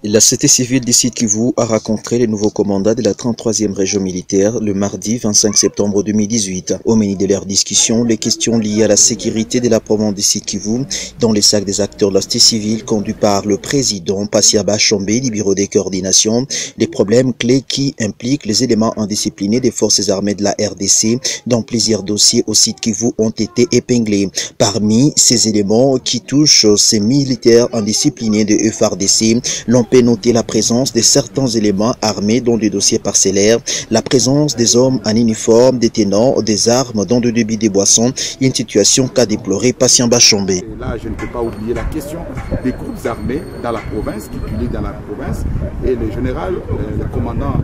La société civile du Sud Kivu a rencontré les nouveaux commandants de la 33e région militaire le mardi 25 septembre 2018. Au menu de leur discussion, les questions liées à la sécurité de la province du Sud Kivu dans les sacs des acteurs de la société civile conduits par le président Passia Bachombe du bureau de coordination, les problèmes clés qui impliquent les éléments indisciplinés des forces armées de la RDC dans plusieurs dossiers au Sud Kivu ont été épinglés. Parmi ces éléments qui touchent ces militaires indisciplinés de FARDC, l'on peut noter la présence de certains éléments armés dans des dossiers parcellaires, la présence des hommes en uniforme détenant des armes dans le débit des boissons, une situation qu'a déploré Patient Bachombe. Et là, je ne peux pas oublier la question des groupes armés dans la province, qui pilient dans la province, et le général, le commandant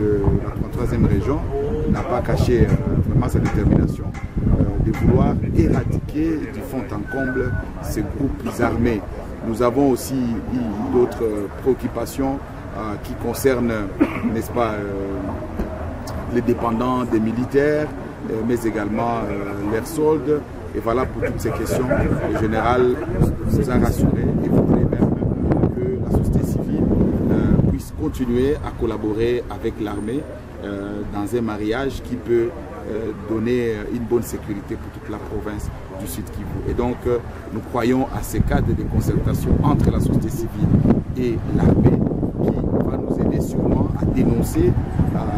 de la 33e région, n'a pas caché vraiment sa détermination de vouloir éradiquer du fond en comble ces groupes armés. Nous avons aussi eu d'autres préoccupations qui concernent, n'est-ce pas, les dépendants des militaires, mais également leurs soldes. Et voilà, pour toutes ces questions, le général nous a rassurés et voudrait même que la société civile puisse continuer à collaborer avec l'armée dans un mariage qui peut donner une bonne sécurité pour toute la province du Sud Kivu. Et donc, nous croyons à ces cadres de concertation entre la société civile et l'armée qui va nous aider sûrement à dénoncer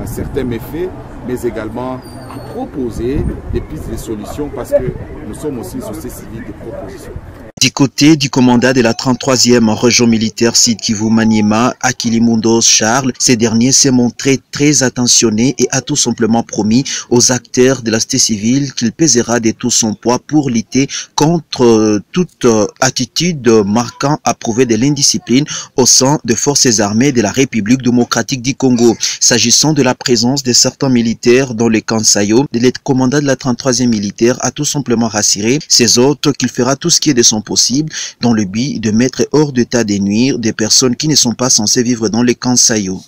certains méfaits, mais également à proposer des pistes de solutions parce que nous sommes aussi une société civile de proposition. Du côté du commandant de la 33e région militaire Sud Kivu Maniema, Akilimundos Charles, ce dernier s'est montré très attentionné et a tout simplement promis aux acteurs de la société civile qu'il pèsera de tout son poids pour lutter contre toute attitude marquant à prouver de l'indiscipline au sein des forces armées de la République démocratique du Congo. S'agissant de la présence de certains militaires dans le Kansayo, le commandant de la 33e militaire a tout simplement rassuré ses autres qu'il fera tout ce qui est de son possible dans le but de mettre hors d'état de nuire des personnes qui ne sont pas censées vivre dans les Kansayo.